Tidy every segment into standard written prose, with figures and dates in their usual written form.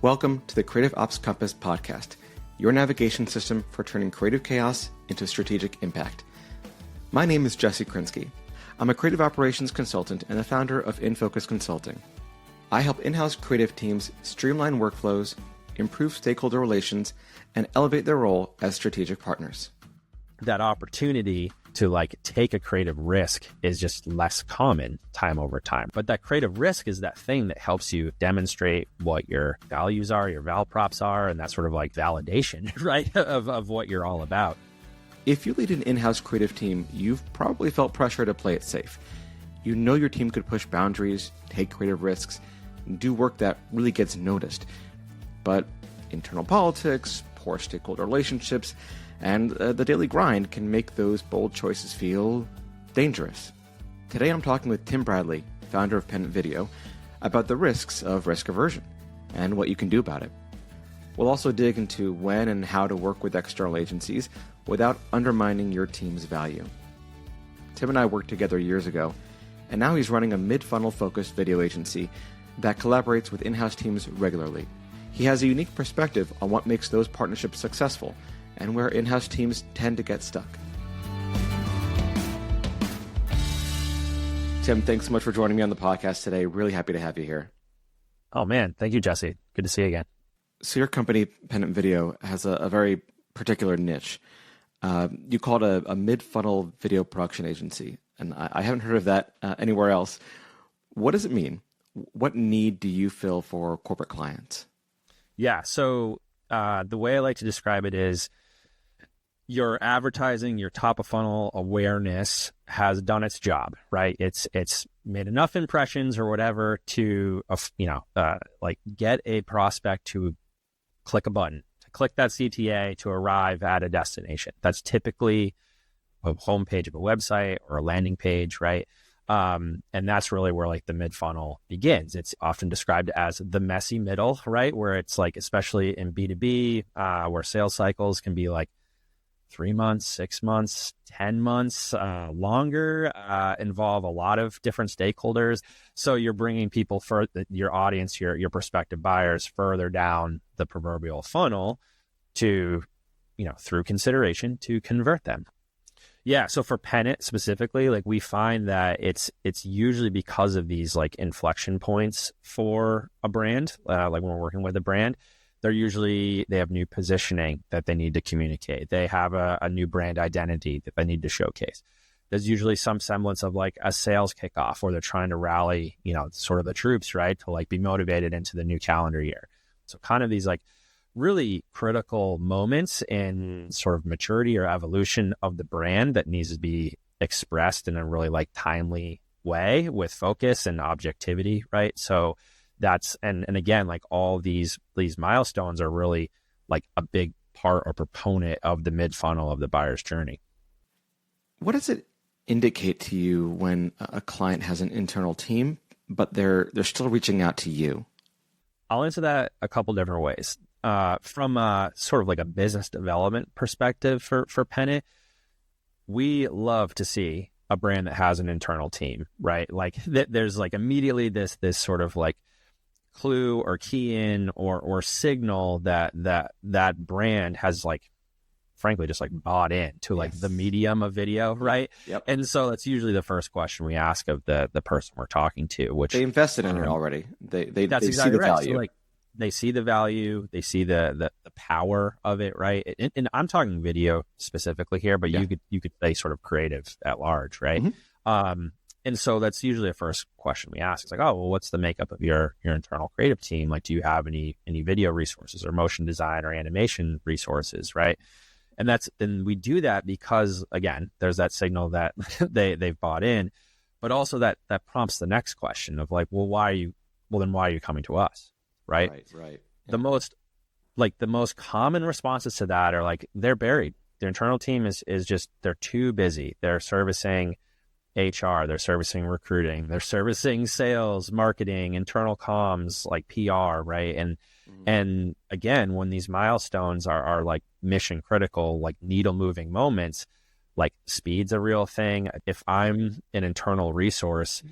Welcome to the Creative Ops Compass podcast, your navigation system for turning creative chaos into strategic impact. My name is Jesse Krinsky. I'm a creative operations consultant and the founder of InFocus Consulting. I help in-house creative teams streamline workflows, improve stakeholder relations, and elevate their role as strategic partners. That opportunity to take a creative risk is just less common time over time. But that creative risk is that thing that helps you demonstrate what your values are, your val props are, and that sort of validation, right, of what you're all about. If you lead an in-house creative team, you've probably felt pressure to play it safe. You know your team could push boundaries, take creative risks, and do work that really gets noticed. But internal politics, poor stakeholder relationships, and the daily grind can make those bold choices feel dangerous. Today I'm talking with Tim Bradley, founder of Pennant Video, about the risks of risk aversion and what you can do about it. We'll also dig into when and how to work with external agencies without undermining your team's value. Tim and I worked together years ago, and now he's running a mid-funnel focused video agency that collaborates with in-house teams regularly. He has a unique perspective on what makes those partnerships successful and where in-house teams tend to get stuck. Tim, thanks so much for joining me on the podcast today. Really happy to have you here. Oh man, thank you, Jesse. Good to see you again. So your company, Pennant Video, has a very particular niche. You call it a mid-funnel video production agency, and I haven't heard of that anywhere else. What does it mean? What need do you fill for corporate clients? Yeah, so the way I like to describe it is your advertising, your top of funnel awareness has done its job, right? It's made enough impressions or whatever to, get a prospect to click a button, to click that CTA to arrive at a destination. That's typically a homepage of a website or a landing page, right? And that's really where the mid funnel begins. It's often described as the messy middle, right? Where it's especially in B2B, where sales cycles can be 3 months, 6 months, 10 months, longer, involve a lot of different stakeholders. So you're bringing people for your audience, your prospective buyers further down the proverbial funnel to, through consideration to convert them. Yeah. So for Pennant specifically, we find that it's usually because of these inflection points for a brand, when we're working with a brand. They have new positioning that they need to communicate. They have a new brand identity that they need to showcase. There's usually some semblance of a sales kickoff where they're trying to rally, sort of the troops, right? To be motivated into the new calendar year. So kind of these really critical moments in sort of maturity or evolution of the brand that needs to be expressed in a really timely way with focus and objectivity, right? So that's, and again, all these milestones are really a big part or proponent of the mid funnel of the buyer's journey. What does it indicate to you when a client has an internal team, but they're still reaching out to you? I'll answer that a couple different ways. From a sort of a business development perspective for Pennant, we love to see a brand that has an internal team, right? There's immediately this sort of clue or key in or signal that brand has frankly just bought in to Yes. the medium of video, right? Yep. And so that's usually the first question we ask of the person we're talking to, which They invested in it already. They that's see exactly the right. value. So they see the value, they see the power of it, right? And I'm talking video specifically here, but Yeah. you could say sort of creative at large, right? Mm-hmm. And so that's usually the first question we ask. It's oh, well, what's the makeup of your internal creative team? Do you have any video resources or motion design or animation resources, right? And we do that because, again, there's that signal that they've bought in, but also that prompts the next question of why are you coming to us, right? Right. Yeah. The most common responses to that are they're buried. Their internal team is just, they're too busy. They're servicing HR, they're servicing recruiting, they're servicing sales, marketing, internal comms, PR, right? And again, when these milestones are mission critical, needle moving moments, speed's a real thing. If I'm an internal resource,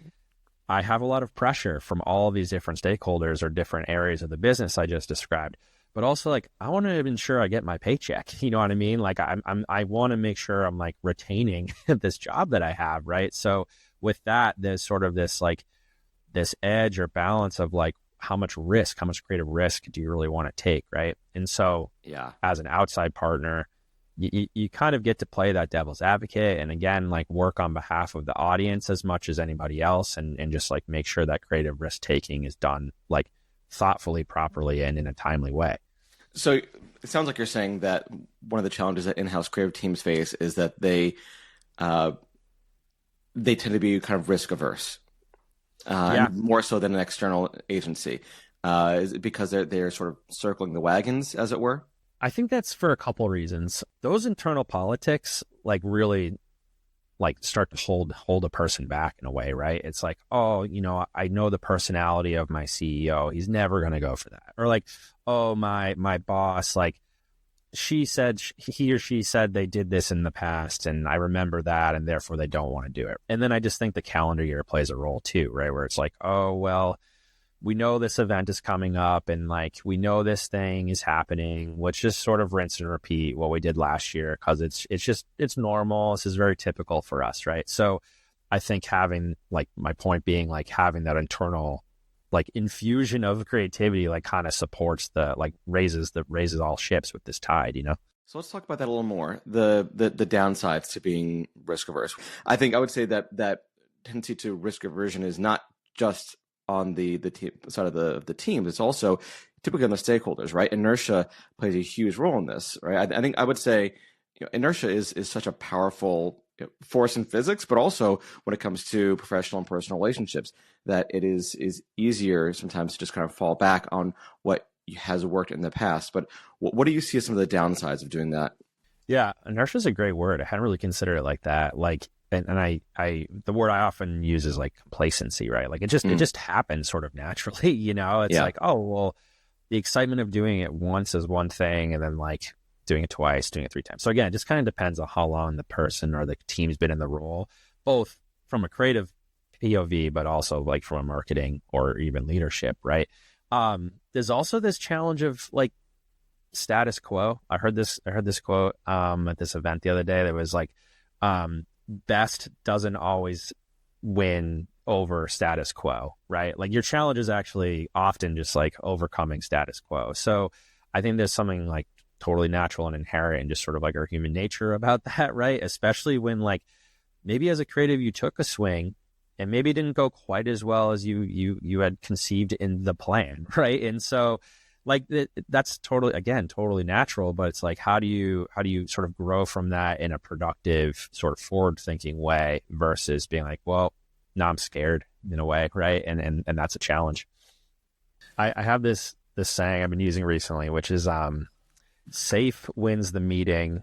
I have a lot of pressure from all these different stakeholders or different areas of the business I just described. But also, like, I want to ensure I get my paycheck. You know what I mean? Like, I want to make sure I'm like retaining this job that I have, right? So with that, there's sort of this like this edge or balance of like how much creative risk do you really want to take, right? And so, as an outside partner, you kind of get to play that devil's advocate, and again, like work on behalf of the audience as much as anybody else, and just like make sure that creative risk taking is done like thoughtfully, properly, and in a timely way. So it sounds like you're saying that one of the challenges that in-house creative teams face is that they tend to be kind of risk averse, more so than an external agency. Is it because they're sort of circling the wagons, as it were? I think that's for a couple reasons. Those internal politics like really like start to hold a person back in a way, right? It's like, oh, you know, I know the personality of my CEO. He's never going to go for that. Or like, oh, my boss, like he or she said they did this in the past and I remember that and therefore they don't want to do it. And then I just think the calendar year plays a role too, right? Where it's like, oh, well, we know this event is coming up and like we know this thing is happening. Let's just sort of rinse and repeat what we did last year because it's normal. This is very typical for us, right? So I think having, like, my point being, like, having that internal like infusion of creativity like kind of supports the like raises all ships with this tide, you know? So let's talk about that a little more. The downsides to being risk averse. I think I would say that tendency to risk aversion is not just on the team side of the teams, it's also typically on the stakeholders, right? Inertia plays a huge role in this, right? I think I would say, you know, inertia is such a powerful force in physics, but also when it comes to professional and personal relationships, that it is easier sometimes to just kind of fall back on what has worked in the past. But what do you see as some of the downsides of doing that? Yeah, inertia is a great word. I hadn't really considered it like that. Like, and I the word I often use is like complacency, right? Like it just happens sort of naturally, you know? It's like, oh, well, the excitement of doing it once is one thing, and then like doing it twice, doing it 3 times. So again, it just kind of depends on how long the person or the team's been in the role, both from a creative POV, but also like from a marketing or even leadership, right? There's also this challenge of like status quo. I heard this quote at this event the other day that was like, best doesn't always win over status quo, right? Like your challenge is actually often just like overcoming status quo. So I think there's something like totally natural and inherent and just sort of like our human nature about that, right? Especially when like maybe as a creative you took a swing and maybe it didn't go quite as well as you had conceived in the plan, right? And so like that's totally natural, but it's like how do you sort of grow from that in a productive sort of forward thinking way versus being like, well, now I'm scared in a way, right? And that's a challenge. I have this saying I've been using recently, which is safe wins the meeting,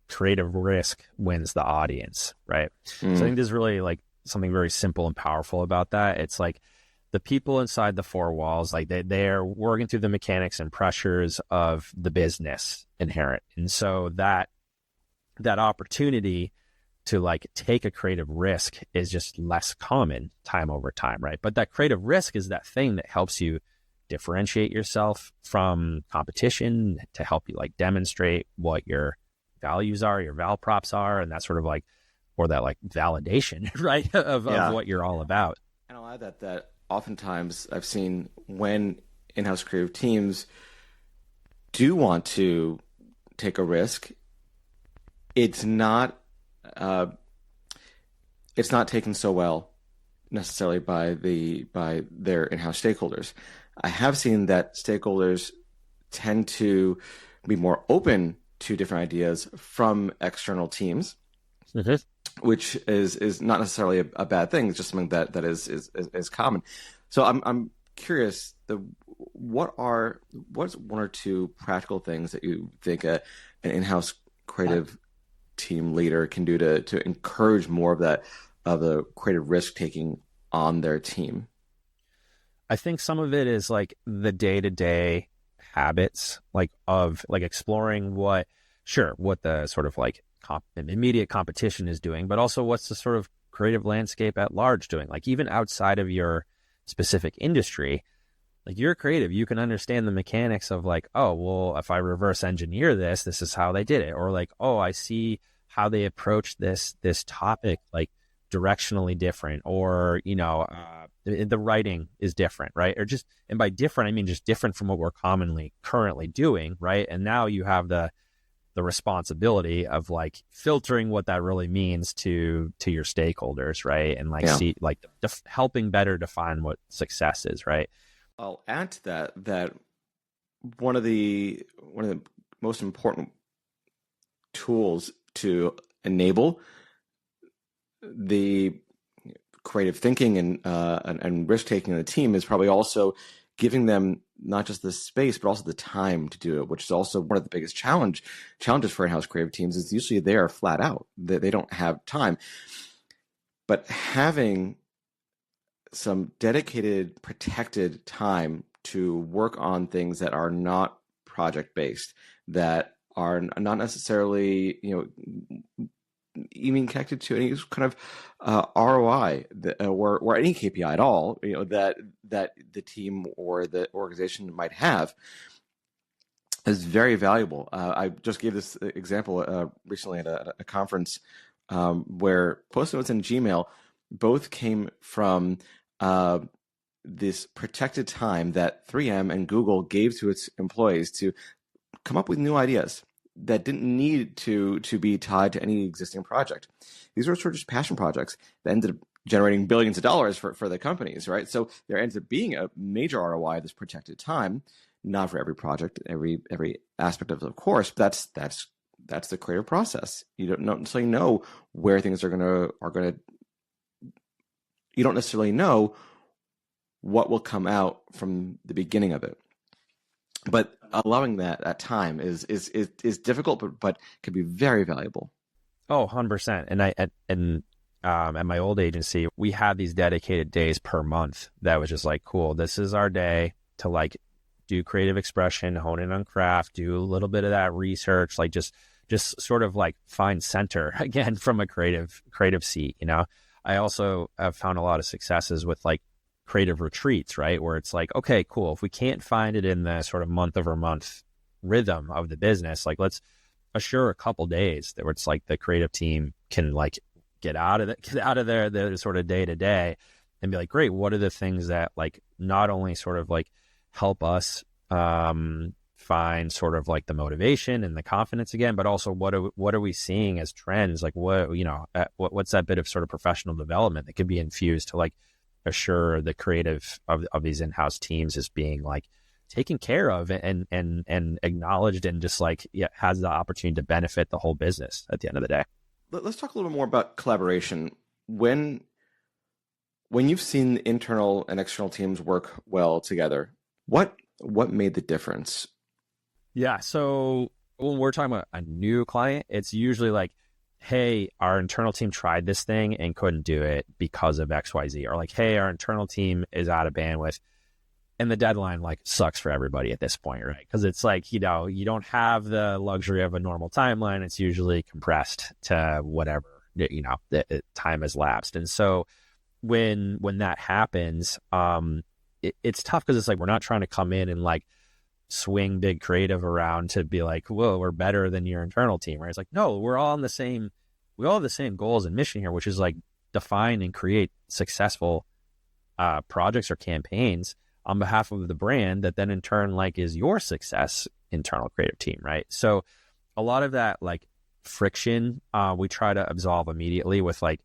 creative risk wins the audience, right? So I think there's really like something very simple and powerful about that. It's like the people inside the 4 walls, like they're working through the mechanics and pressures of the business inherent. And so that opportunity to like take a creative risk is just less common time over time, right? But that creative risk is that thing that helps you differentiate yourself from competition, to help you like demonstrate what your values are, your val props are, and that sort of like, or that like validation, right? of what you're all about. And I'll add that oftentimes I've seen when in-house creative teams do want to take a risk, it's not taken so well necessarily by their in-house stakeholders. I have seen that stakeholders tend to be more open to different ideas from external teams, which is not necessarily a bad thing. It's just something that is common. So I'm curious, what's 1 or 2 practical things that you think an in-house creative team leader can do to encourage more of the creative risk taking on their team? I think some of it is like the day-to-day habits, like of like exploring what the sort of like immediate competition is doing, but also what's the sort of creative landscape at large doing? Like even outside of your specific industry, like you're creative, you can understand the mechanics of like, oh, well, if I reverse engineer this, this is how they did it. Or like, oh, I see how they approach this topic, like directionally different, or, the writing is different, right? Or just, and by different, I mean just different from what we're commonly currently doing, right? And now you have the responsibility of like filtering what that really means to your stakeholders, right? And like see like helping better define what success is, right? I'll add to that one of the most important tools to enable the creative thinking and risk taking in the team is probably also giving them not just the space, but also the time to do it, which is also one of the biggest challenges for in-house creative teams is usually they are flat out. They don't have time. But having some dedicated, protected time to work on things that are not project-based, that are not necessarily, even connected to any kind of ROI or any KPI at all, that the team or the organization might have, is very valuable. I just gave this example recently at a conference where Post Notes and Gmail both came from this protected time that 3M and Google gave to its employees to come up with new ideas that didn't need to be tied to any existing project. These were sort of just passion projects that ended up generating billions of dollars for the companies, right? So there ends up being a major ROI of this protected time, not for every project, every aspect of course, but that's the creative process. You don't necessarily know where things are gonna. You don't necessarily know what will come out from the beginning of it, but allowing that time is difficult, but can be very valuable. Oh, 100%. And at my old agency, we had these dedicated days per month that was just like, cool, this is our day to like do creative expression, hone in on craft, do a little bit of that research, like just sort of like find center again from a creative seat. I also have found a lot of successes with like creative retreats, right? Where it's like, okay, cool. If we can't find it in the sort of month over month rhythm of the business, like let's assure a couple days that it's like the creative team can like get out of their sort of day to day and be like, great, what are the things that like not only sort of like help us find sort of like the motivation and the confidence again, but also what are we seeing as trends? Like what's that bit of sort of professional development that could be infused to like assure the creative of these in-house teams is being like taken care of and acknowledged and just like has the opportunity to benefit the whole business at the end of the day. Let's talk a little bit more about collaboration. When you've seen internal and external teams work well together, what made the difference? Yeah, so when we're talking about a new client, it's usually like, hey, our internal team tried this thing and couldn't do it because of XYZ, or like, hey, our internal team is out of bandwidth and the deadline like sucks for everybody at this point, right? Because it's like, you don't have the luxury of a normal timeline. It's usually compressed to whatever, the time has lapsed. And so when that happens, it's tough because it's like, we're not trying to come in and like swing big creative around to be like, whoa, we're better than your internal team, right? It's like, no, we all have the same goals and mission here, which is like define and create successful projects or campaigns on behalf of the brand that then in turn like is your success internal creative team, right? So a lot of that like friction we try to absolve immediately with like,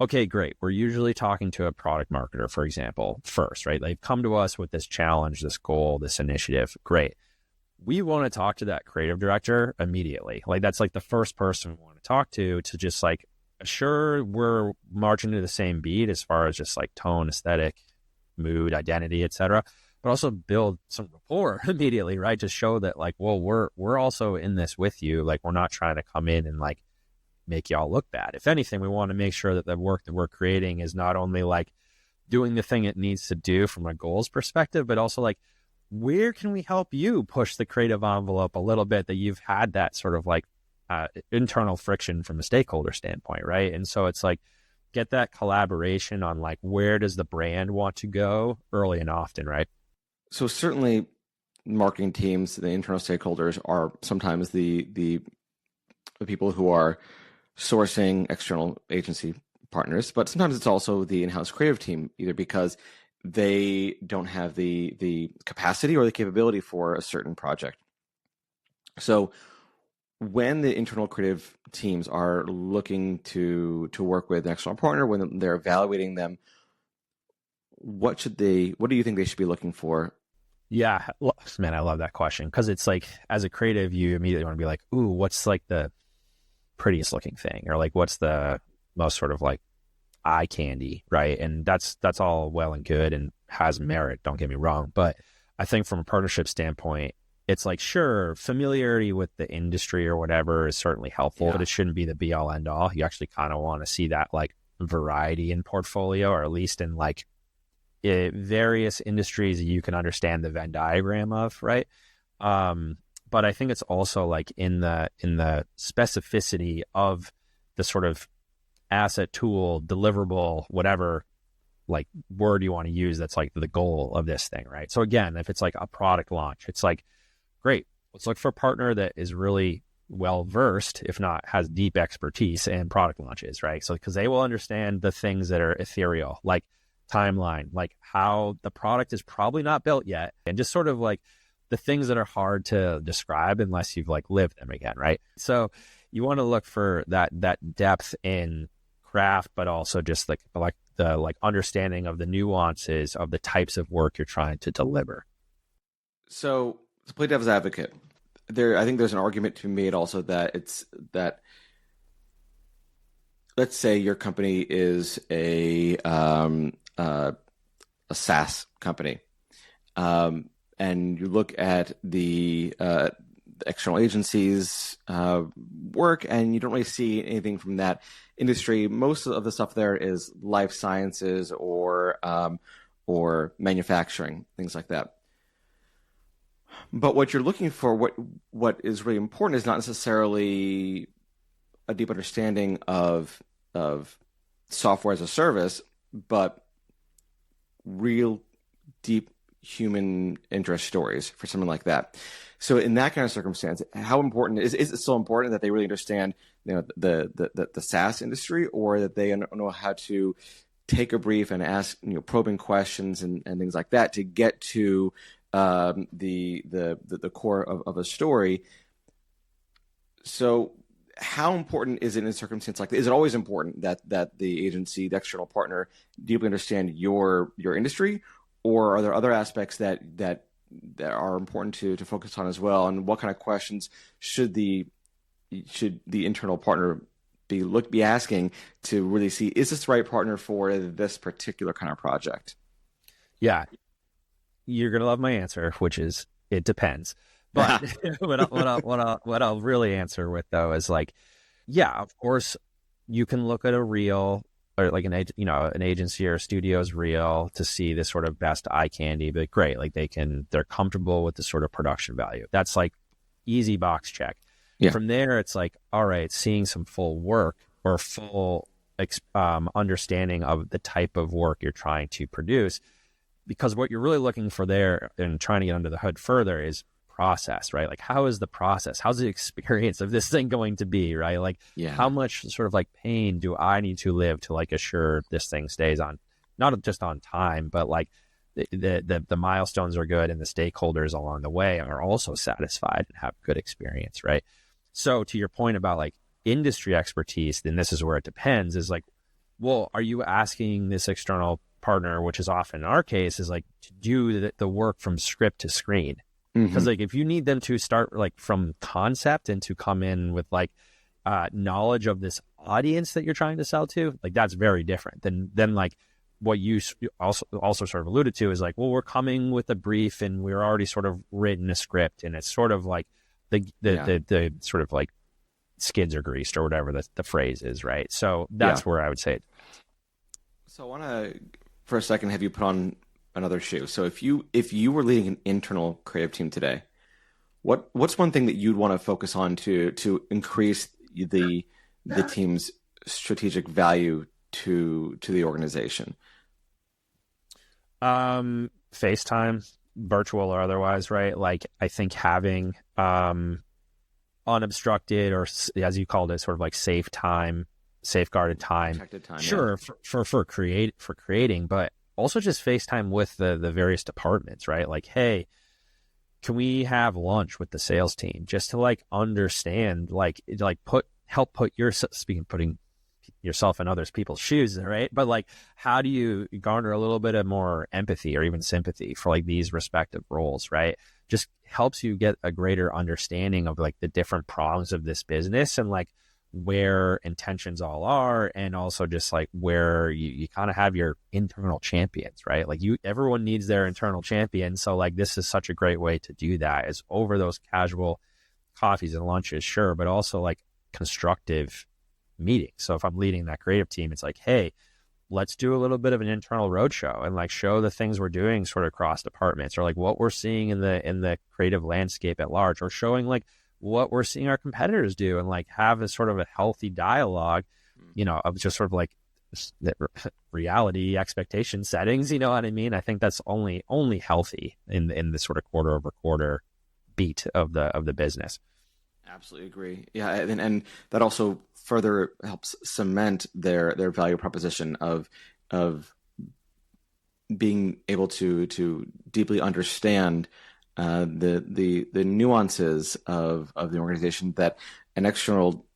okay, great. We're usually talking to a product marketer, for example, first, right? They've come to us with this challenge, this goal, this initiative. Great. We want to talk to that creative director immediately. Like that's like the first person we want to talk to just like assure we're marching to the same beat as far as just like tone, aesthetic, mood, identity, etc. But also build some rapport immediately, right? To show that like, well, we're also in this with you. Like we're not trying to come in and like make y'all look bad. If anything, we want to make sure that the work that we're creating is not only like doing the thing it needs to do from a goals perspective, but also like, where can we help you push the creative envelope a little bit that you've had that sort of like internal friction from a stakeholder standpoint, right? And so it's like, get that collaboration on like where does the brand want to go early and often, right? So certainly marketing teams, the internal stakeholders are sometimes the people who are sourcing external agency partners, but sometimes it's also the in-house creative team, either because they don't have the capacity or the capability for a certain project. So when the internal creative teams are looking to work with an external partner, when they're evaluating them, what do you think they should be looking for? Yeah, man, I love that question, because it's like, as a creative, you immediately want to be like, ooh, what's like the prettiest looking thing, or like what's the most sort of like eye candy, right? And that's all well and good and has merit, don't get me wrong, but I think from a partnership standpoint, it's like, sure, familiarity with the industry or whatever is certainly helpful, but it shouldn't be the be all end all. You actually kind of want to see that like variety in portfolio, or at least in like various industries you can understand the Venn diagram of, right? But I think it's also like in the specificity of the sort of asset, tool, deliverable, whatever like word you want to use, that's like the goal of this thing, right? So again, if it's like a product launch, it's like, great, let's look for a partner that is really well versed, if not has deep expertise in product launches, right? So because they will understand the things that are ethereal, like timeline, like how the product is probably not built yet, and just sort of like the things that are hard to describe unless you've like lived them again, right? So you want to look for that depth in craft, but also just like the understanding of the nuances of the types of work you're trying to deliver. So to play devil's advocate, I think there's an argument to be made also that let's say your company is a SaaS company, and you look at the external agencies' work, and you don't really see anything from that industry. Most of the stuff there is life sciences or manufacturing, things like that. But what you're looking for, what is really important, is not necessarily a deep understanding of software as a service, but real deep human interest stories for something like that. So in that kind of circumstance, how important is it still important that they really understand, the SaaS industry, or that they know how to take a brief and ask probing questions and things like that to get to the core of a story? So how important is it in a circumstance like this? Is it always important that the agency, the external partner, deeply understand your industry, or are there other aspects that are important to focus on as well? And what kind of questions should the internal partner be asking to really see, is this the right partner for this particular kind of project? Yeah, you're gonna love my answer, which is it depends. But what I'll really answer with though is like, yeah, of course you can look at a reel, or like an agency or a studio's reel, to see this sort of best eye candy, but great, like they're comfortable with the sort of production value. That's like easy box check. Yeah. From there, it's like, all right, seeing some full work or full understanding of the type of work you're trying to produce, because what you're really looking for there and trying to get under the hood further is process, right? Like, how is the process? How's the experience of this thing going to be, right? Like, how much sort of like pain do I need to live to like assure this thing stays on, not just on time, but like the milestones are good and the stakeholders along the way are also satisfied and have good experience, right? So to your point about like industry expertise, then this is where it depends, is like, well, are you asking this external partner, which is often in our case, is like to do the work from script to screen? Because like if you need them to start like from concept and to come in with like knowledge of this audience that you're trying to sell to, like that's very different than like what you also sort of alluded to, is like, well, we're coming with a brief and we're already sort of written a script, and it's sort of like the sort of like skids are greased, or whatever the phrase is, right? So that's where I would say it. So I want to for a second have you put on another shoe. So if you were leading an internal creative team today, what's one thing that you'd want to focus on to increase the team's strategic value to the organization? FaceTime, virtual or otherwise, right? Like I think having unobstructed, or as you called it, sort of like safe time, safeguarded time, Protected time, sure, yeah. for creating, but also just FaceTime with the various departments, right? Like, hey, can we have lunch with the sales team just to like understand, help put putting yourself in others people's shoes, right? But like, how do you garner a little bit of more empathy or even sympathy for like these respective roles, right? Just helps you get a greater understanding of like the different prongs of this business and like where intentions all are, and also just like where you kind of have your internal champions, right? Like everyone needs their internal champion. So like this is such a great way to do that, is over those casual coffees and lunches, sure, but also like constructive meetings. So if I'm leading that creative team, it's like, hey, let's do a little bit of an internal roadshow and like show the things we're doing sort of across departments, or like what we're seeing in the creative landscape at large, or showing like what we're seeing our competitors do, and like have a sort of a healthy dialogue, of just sort of like reality expectation settings. You know what I mean? I think that's only healthy in the sort of quarter over quarter beat of the business. Absolutely agree. Yeah, and that also further helps cement their value proposition of being able to deeply understand the nuances of the organization that an external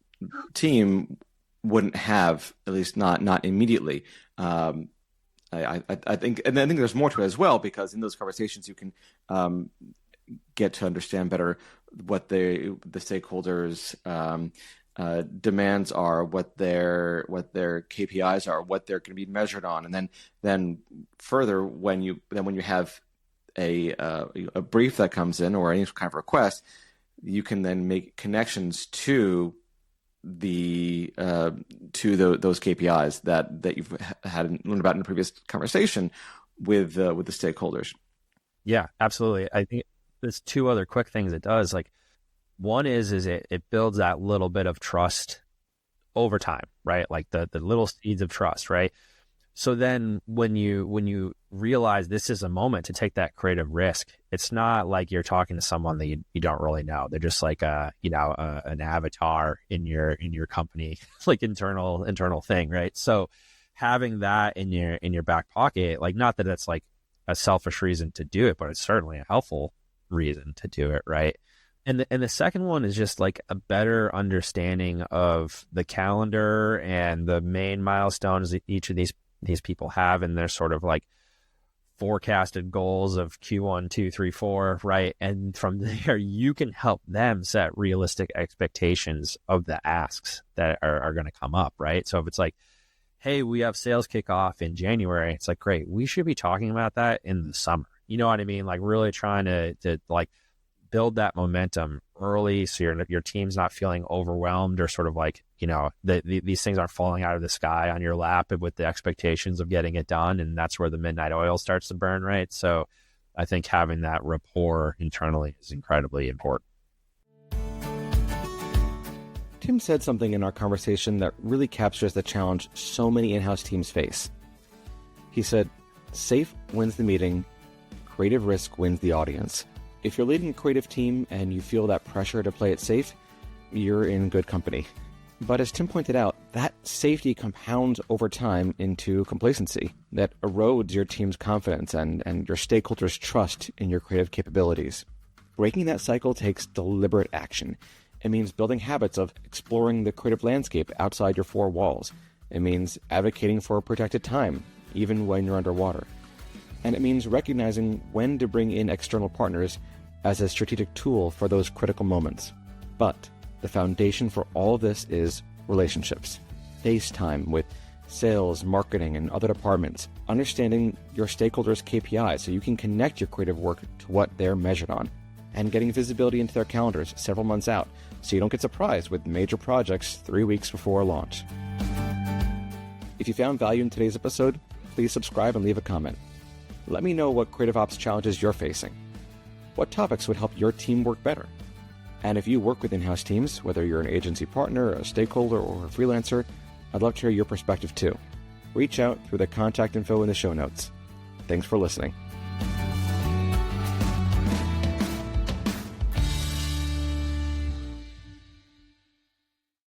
team wouldn't have, at least not immediately. I think there's more to it as well, because in those conversations you can get to understand better what the stakeholders' demands are, what their KPIs are, what they're going to be measured on, and then further when you have a brief that comes in, or any kind of request, you can then make connections to those KPIs that you've learned about in the previous conversation with the stakeholders. Yeah, absolutely. I think there's two other quick things it does. Like, one is it builds that little bit of trust over time, right? Like the little seeds of trust, right? So then when you realize this is a moment to take that creative risk, it's not like you're talking to someone that you don't really know. They're just like an avatar in your company, like internal thing, right? So having that in your back pocket, like, not that it's like a selfish reason to do it, but it's certainly a helpful reason to do it, right? And the second one is just like a better understanding of the calendar and the main milestones that each of these people have, and their sort of like forecasted goals of Q1, 2, 3, 4, right? And from there, you can help them set realistic expectations of the asks that are going to come up, right? So if it's like, hey, we have sales kickoff in January, it's like, great, we should be talking about that in the summer. You know what I mean? Like, really trying to like build that momentum early, so your team's not feeling overwhelmed, or sort of like, these things aren't falling out of the sky on your lap with the expectations of getting it done. And that's where the midnight oil starts to burn, right? So I think having that rapport internally is incredibly important. Tim said something in our conversation that really captures the challenge so many in-house teams face. He said, safe wins the meeting, creative risk wins the audience. If you're leading a creative team and you feel that pressure to play it safe, you're in good company. But as Tim pointed out, that safety compounds over time into complacency that erodes your team's confidence and your stakeholders' trust in your creative capabilities. Breaking that cycle takes deliberate action. It means building habits of exploring the creative landscape outside your four walls. It means advocating for protected time, even when you're underwater. And it means recognizing when to bring in external partners as a strategic tool for those critical moments. But the foundation for all of this is relationships. Face time with sales, marketing, and other departments. Understanding your stakeholders' KPIs so you can connect your creative work to what they're measured on. And getting visibility into their calendars several months out so you don't get surprised with major projects 3 weeks before launch. If you found value in today's episode, please subscribe and leave a comment. Let me know what creative ops challenges you're facing. What topics would help your team work better? And if you work with in-house teams, whether you're an agency partner, a stakeholder, or a freelancer, I'd love to hear your perspective too. reach out through the contact info in the show notes. Thanks for listening.